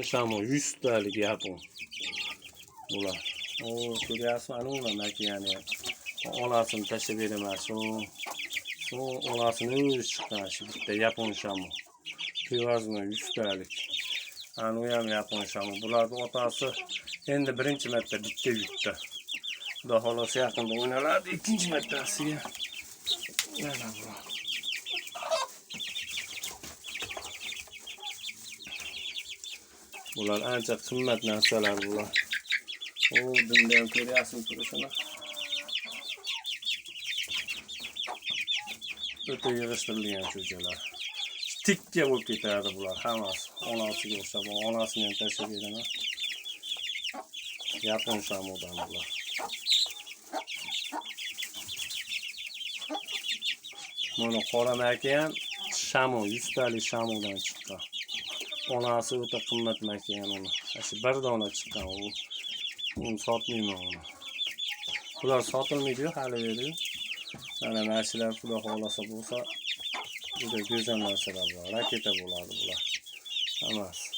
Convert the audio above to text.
Şamo 100 talik yapın. Bular. O ko'ryapsiz, anavlar yani. Onasini tashlab beraman. Şu onasini o'zi chiqqan shu bitta yapon shamo. Привозной 100 talik. Anu ham yapon shamo. Bularning otasi endi birinchi marta bitta yutdi. Xudo xolasa yaqinda o'ynaladi ikkinchi martasiga. Yana bular. Bular ancha qimmat narsalar bular. O bundan ko'ryapsiz turishini. O'ta yig'ishtirilgan cho'chalar. Tikka bo'lib ketadi bular hammasi. Onasiga o'xshab, onasini ham tashlab beraman. Yapon shamodan bular. Mana qora maka ham shamo, 100 talik shamodan chiqqan. Onasi o'ta qimmat maka ham uni. Shu bir dona chiqqan u. Uni sotmayman uni. Bular sotilmaydi-yu, hali edi. Mana mashinlar xudo xolasa bo'lsa, juda go'zal narsalar bor. Raketa bo'ladi bular. Hammasi.